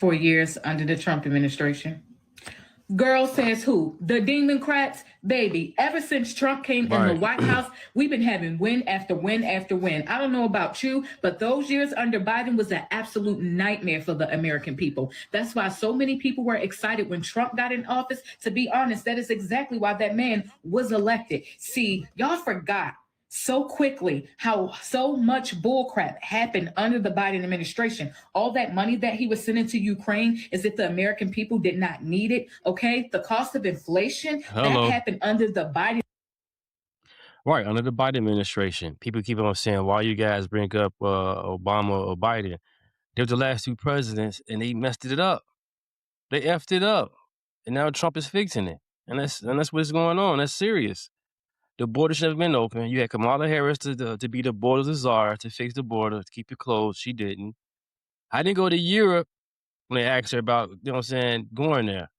4 years under the Trump administration. Girl says who? The Democrats? Baby, ever since Trump came in the Right. White House, we've been having win after win after win. I don't know about you, but those years under Biden was an absolute nightmare for the American people. That's why so many people were excited when Trump got in office. To be honest, that is exactly why that man was elected. See, y'all forgot so quickly how so much bullcrap happened under the Biden administration. All that money that he was sending to Ukraine as if the American people did not need it. Okay. The cost of inflation that Hello. happened under the Biden. Right, under the Biden administration. People keep on saying, why you guys bring up Obama or Biden? They were the last two presidents and they messed it up. They effed it up. And now Trump is fixing it. And that's what's going on. That's serious. The border should have been open. You had Kamala Harris to be the border czar, to fix the border, to keep it closed. She didn't. I didn't go to Europe when they asked her about, going there.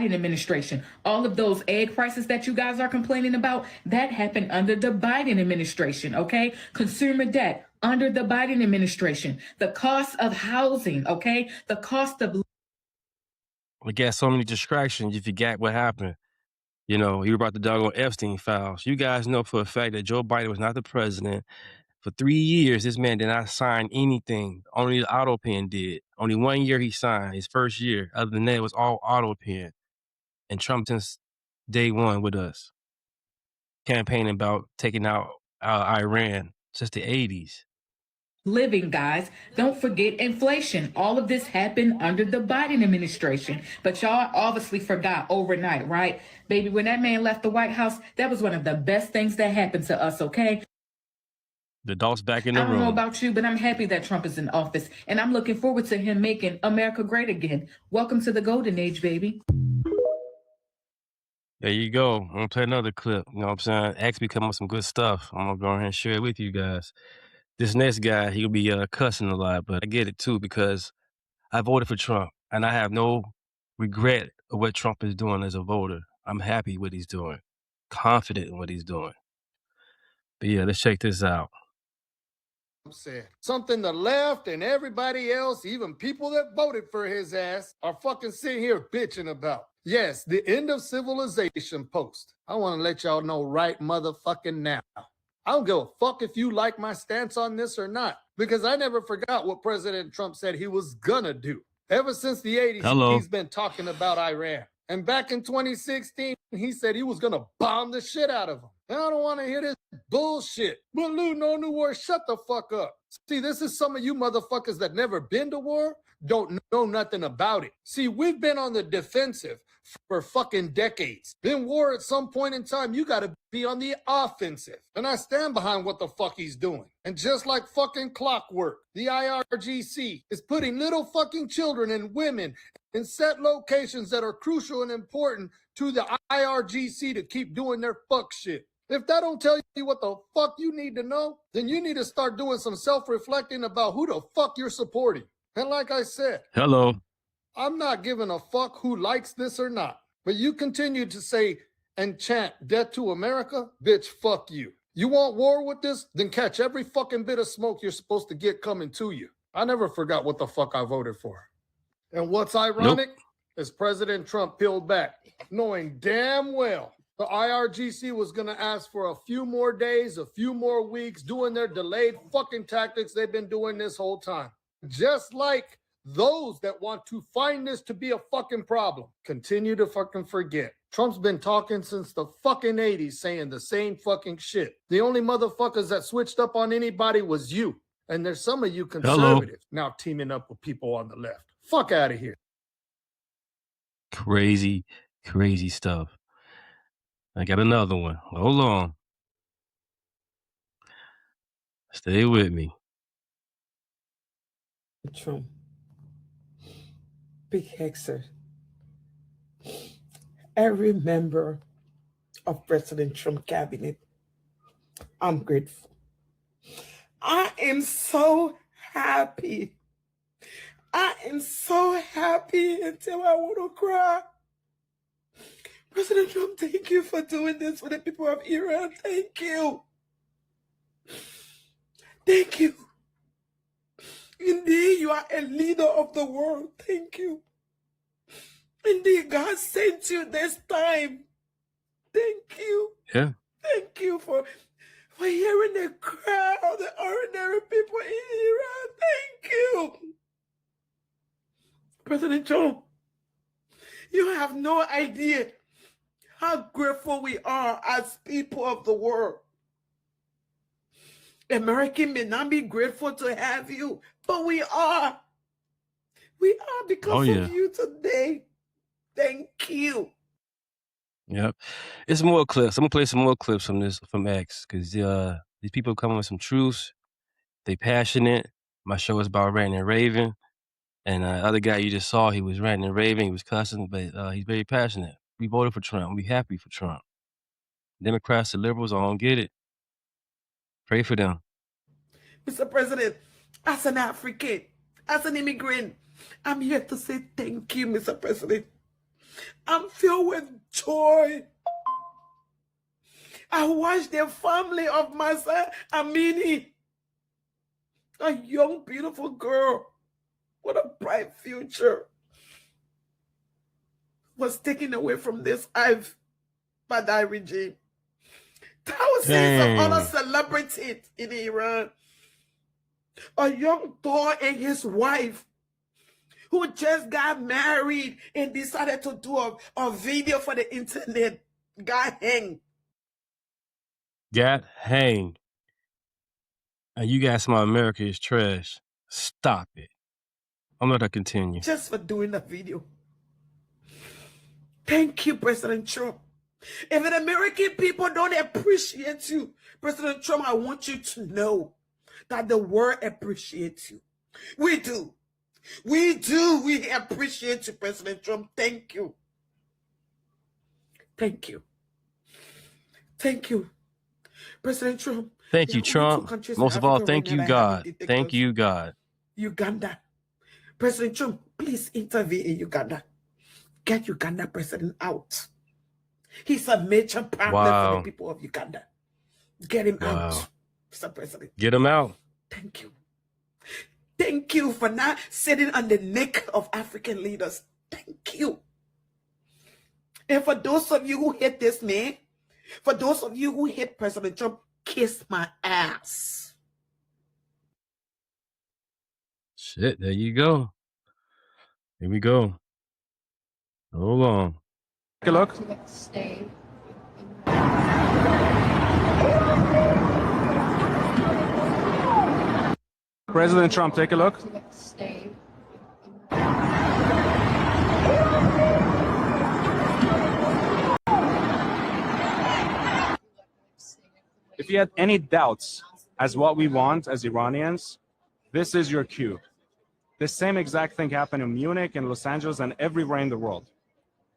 Administration. All of those egg prices that you guys are complaining about, that happened under the Biden administration, okay? Consumer debt under the Biden administration. The cost of housing, okay? The cost of We got so many distractions. You forgot what happened. You were about the doggone Epstein files. You guys know for a fact that Joe Biden was not the president. For 3 years, this man did not sign anything. Only the auto pen did. Only 1 year he signed, his first year. Other than that, it was all auto pen. And Trump since day one with us, campaigning about taking out Iran since the 80s. living, guys. Don't forget inflation. All of this happened under the Biden administration. But y'all obviously forgot overnight, right? Baby, when that man left the White House, that was one of the best things that happened to us, okay? The adults back in the I don't room. know about you, but I'm happy that Trump is in office. And I'm looking forward to him making America great again. Welcome to the golden age, baby. There you go. I'm going to play another clip. You know what I'm saying? Ask me come up with some good stuff. I'm going to go ahead and share it with you guys. This next guy, he'll be cussing a lot, but I get it too because I voted for Trump and I have no regret of what Trump is doing as a voter. I'm happy with what he's doing, confident in what he's doing. But yeah, let's check this out. Said something the left and everybody else, even people that voted for his ass, are fucking sitting here bitching about. Yes, the end of civilization post. I want to let y'all know right motherfucking now. I don't give a fuck if you like my stance on this or not, because I never forgot what President Trump said he was gonna do. Ever since the 80s, he's been talking about Iran. And back in 2016, he said he was gonna bomb the shit out of them. And I don't want to hear this bullshit. But Lou, no new war, shut the fuck up. See, this is some of you motherfuckers that never been to war, don't know nothing about it. See, we've been on the defensive for fucking decades. In war at some point in time, you gotta be on the offensive. And I stand behind what the fuck he's doing. And just like fucking clockwork, the IRGC is putting little fucking children and women in set locations that are crucial and important to the IRGC to keep doing their fuck shit. If that don't tell you what the fuck you need to know, then you need to start doing some self-reflecting about who the fuck you're supporting. And like I said, I'm not giving a fuck who likes this or not. But you continue to say and chant death to America, bitch, fuck you. You want war with this? Then catch every fucking bit of smoke you're supposed to get coming to you. I never forgot what the fuck I voted for. And what's ironic is President Trump peeled back, knowing damn well the IRGC was going to ask for a few more days, a few more weeks, doing their delayed fucking tactics they've been doing this whole time. Just like those that want to find this to be a fucking problem continue to fucking forget. Trump's been talking since the fucking 80s saying the same fucking shit. The only motherfuckers that switched up on anybody was you. And there's some of you conservatives now teaming up with people on the left. Fuck out of here. Crazy, crazy stuff. I got another one. Hold on. Stay with me. Trump. Big Hexer. Every member of President Trump cabinet, I'm grateful. I am so happy. I am so happy until I want to cry. President Trump, thank you for doing this for the people of Iran. Thank you. Thank you. Indeed, you are a leader of the world. Thank you. Indeed, God sent you this time. Thank you. Yeah. Thank you for hearing the cry of the ordinary people in Iran. Thank you. President Trump, you have no idea how grateful we are as people of the world. American may not be grateful to have you, but we are. We are because of you today. Thank you. Yep. It's more clips. I'm gonna play some more clips from X, because these people come with some truths. They passionate. My show is about ranting and raving. And other guy you just saw, he was ranting and raving, he was cussing, but he's very passionate. We voted for Trump. We happy for Trump. Democrats, the liberals, I don't get it. Pray for them. Mr. President, as an African, as an immigrant, I'm here to say thank you, Mr. President. I'm filled with joy. I watched the family of Masa Amini, a young, beautiful girl with a bright future, was taken away from this earth by that regime. Thousands of other celebrities in Iran. A young boy and his wife who just got married and decided to do a video for the internet got hanged. Got hanged. And you guys my America is trash. Stop it. I'm not gonna continue. Just for doing the video. Thank you, President Trump. If the American people don't appreciate you, President Trump, I want you to know that the world appreciates you. We do. We do. We appreciate you, President Trump. Thank you. Thank you. Thank you, President Trump. Thank you, Trump. Most of all, thank you, God. Thank you, God. Uganda. President Trump, please intervene in Uganda. Get Uganda president out. He's a major problem for the people of Uganda. Get him out, Mr. President. Get him out. Thank you. Thank you for not sitting on the neck of African leaders. Thank you. And for those of you who hate this man, for those of you who hate President Trump, kiss my ass. Shit, there you go. Here we go. Hold on. Take a look. President Trump, take a look. If you had any doubts as what we want as Iranians, this is your cue. The same exact thing happened in Munich and Los Angeles and everywhere in the world.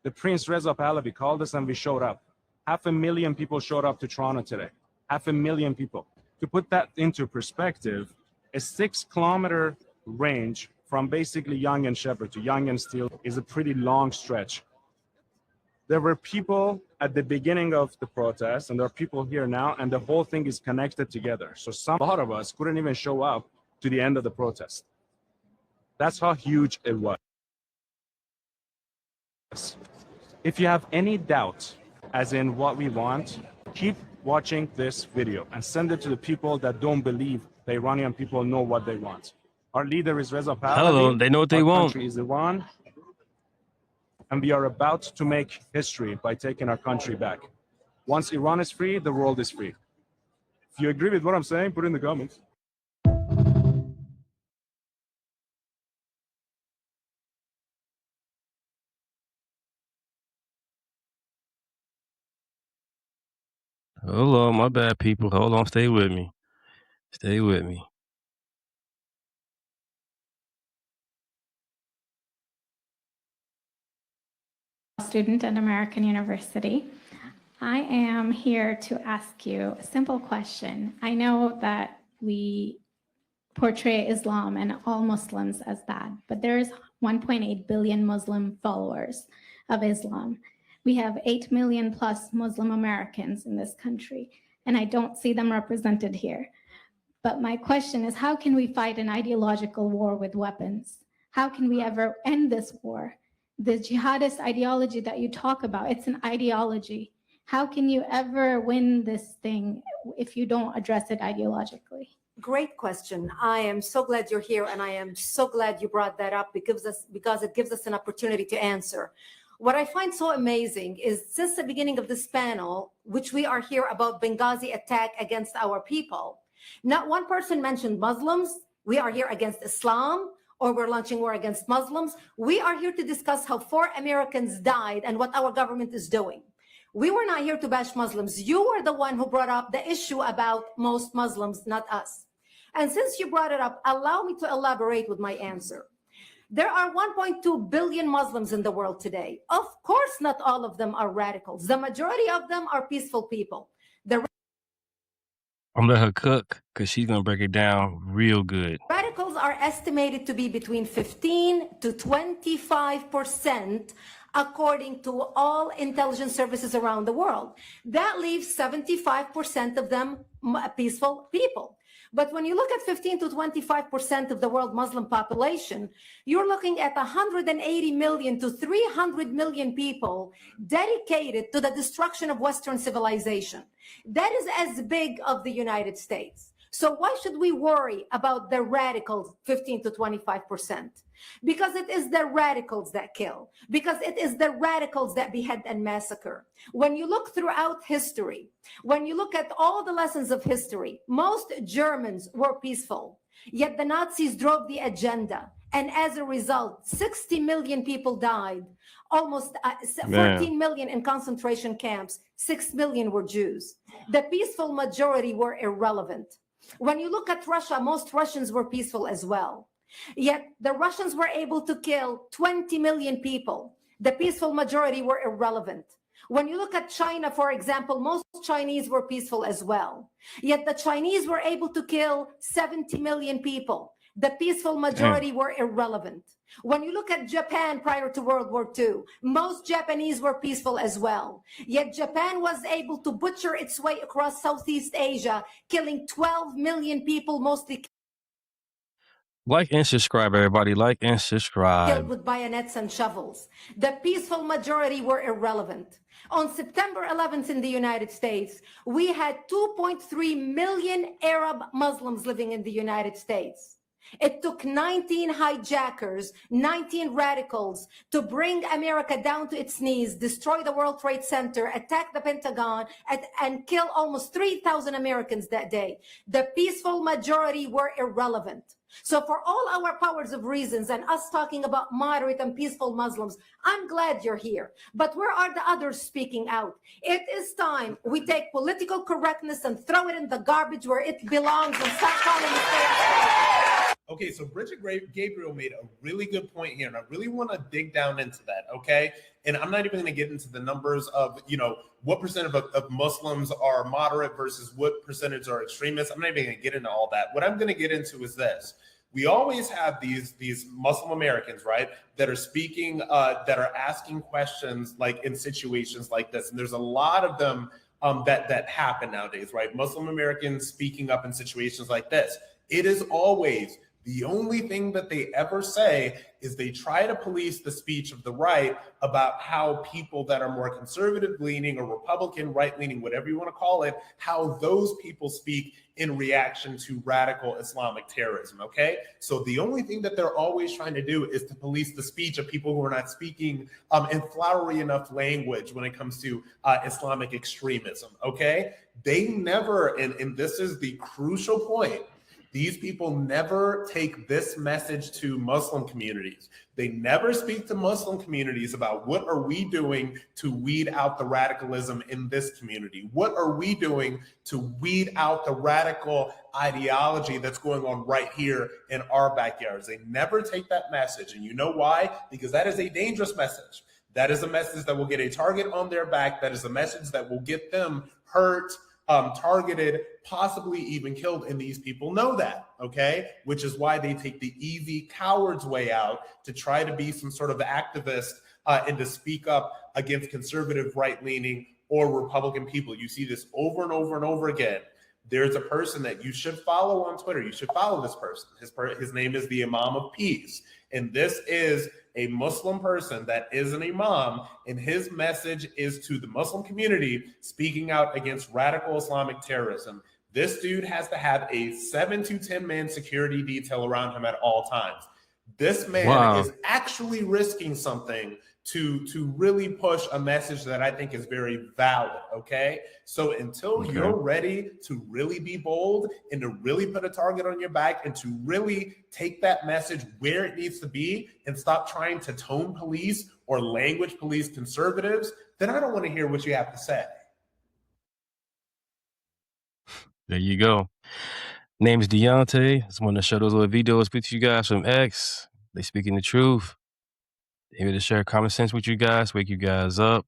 The Prince Reza Pahlavi called us and we showed up. 500,000 people showed up to Toronto today. 500,000 people. To put that into perspective, a 6-kilometer range from basically Yonge and Sheppard to Yonge and Steele is a pretty long stretch. There were people at the beginning of the protest, and there are people here now, and the whole thing is connected together. So a lot of us couldn't even show up to the end of the protest. That's how huge it was. If you have any doubt as in what we want, keep watching this video and send it to the people that don't believe the Iranian people know what they want. Our leader is Reza Pahlavi. Hello, they know what they want. Our country is Iran. And we are about to make history by taking our country back. Once Iran is free, the world is free. If you agree with what I'm saying, put it in the comments. Hold on, my bad, people. Hold on, stay with me. Stay with me. Student at American University. I am here to ask you a simple question. I know that we portray Islam and all Muslims as bad, but there is 1.8 billion Muslim followers of Islam. We have 8 million plus Muslim Americans in this country, and I don't see them represented here. But my question is, how can we fight an ideological war with weapons? How can we ever end this war? The jihadist ideology that you talk about, it's an ideology. How can you ever win this thing if you don't address it ideologically? Great question. I am so glad you're here, and I am so glad you brought that up because it gives us an opportunity to answer. What I find so amazing is since the beginning of this panel, which we are here about Benghazi attack against our people, not one person mentioned Muslims. We are here against Islam, or we're launching war against Muslims. We are here to discuss how 4 Americans died and what our government is doing. We were not here to bash Muslims. You were the one who brought up the issue about most Muslims, not us. And since you brought it up, allow me to elaborate with my answer. There are 1.2 billion Muslims in the world today. Of course, not all of them are radicals. The majority of them are peaceful people. I'm gonna let her cook because she's gonna break it down real good. Radicals are estimated to be between 15 to 25%, according to all intelligence services around the world. That leaves 75% of them peaceful people. But when you look at 15 to 25% of the world Muslim population, you're looking at 180 million to 300 million people dedicated to the destruction of Western civilization. That is as big of the United States. So why should we worry about the radicals, 15 to 25%? Because it is the radicals that kill, because it is the radicals that behead and massacre. When you look throughout history, when you look at all the lessons of history, most Germans were peaceful, yet the Nazis drove the agenda. And as a result, 60 million people died, almost 14 million in concentration camps, 6 million were Jews. The peaceful majority were irrelevant. When you look at Russia, most Russians were peaceful as well. Yet the Russians were able to kill 20 million people. The peaceful majority were irrelevant. When you look at China, for example, most Chinese were peaceful as well. Yet the Chinese were able to kill 70 million people. The peaceful majority were irrelevant. When you look at Japan prior to World War II, most Japanese were peaceful as well. Yet Japan was able to butcher its way across Southeast Asia, killing 12 million people, mostly Like and subscribe, everybody. Like and subscribe. killed with bayonets and shovels. The peaceful majority were irrelevant. On September 11th in the United States, we had 2.3 million Arab Muslims living in the United States. It took 19 hijackers, 19 radicals to bring America down to its knees, destroy the World Trade Center, attack the Pentagon, and kill almost 3,000 Americans that day. The peaceful majority were irrelevant. So for all our powers of reasons and us talking about moderate and peaceful Muslims, I'm glad you're here. But where are the others speaking out? It is time we take political correctness and throw it in the garbage where it belongs and stop calling it. Okay, so Bridget Gabriel made a really good point here, and I really want to dig down into that, okay? And I'm not even going to get into the numbers of, what percent of Muslims are moderate versus what percentage are extremists. I'm not even going to get into all that. What I'm going to get into is this. We always have these Muslim Americans, right, that are speaking, that are asking questions like in situations like this. And there's a lot of them that happen nowadays, right? Muslim Americans speaking up in situations like this. It is always the only thing that they ever say is they try to police the speech of the right about how people that are more conservative leaning or Republican right leaning, whatever you want to call it, how those people speak in reaction to radical Islamic terrorism. Okay. So the only thing that they're always trying to do is to police the speech of people who are not speaking in flowery enough language when it comes to Islamic extremism. Okay. They never, and this is the crucial point, these people never take this message to Muslim communities. They never speak to Muslim communities about what are we doing to weed out the radicalism in this community? What are we doing to weed out the radical ideology that's going on right here in our backyards? They never take that message. And you know why? Because that is a dangerous message. That is a message that will get a target on their back. That is a message that will get them hurt, targeted, possibly even killed, and these people know that, okay? Which is why they take the easy coward's way out to try to be some sort of activist and to speak up against conservative right-leaning or Republican people. You see this over and over and over again. there's a person that you should follow on Twitter. You should follow this person. His name is the Imam of Peace. And this is a Muslim person that is an imam, and his message is to the Muslim community speaking out against radical Islamic terrorism. This dude has to have a 7 to 10 man security detail around him at all times. This man is actually risking something to really push a message that I think is very valid, okay? So until you're ready to really be bold and to really put a target on your back and to really take that message where it needs to be and stop trying to tone police or language police conservatives, then I don't want to hear what you have to say. There you go. Name is Deontay. I just want to share those little videos with you guys from X. They speaking the truth. Here to share common sense with you guys, wake you guys up.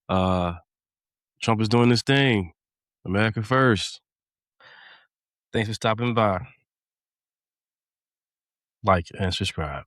Trump is doing this thing. America first. Thanks for stopping by. Like and subscribe.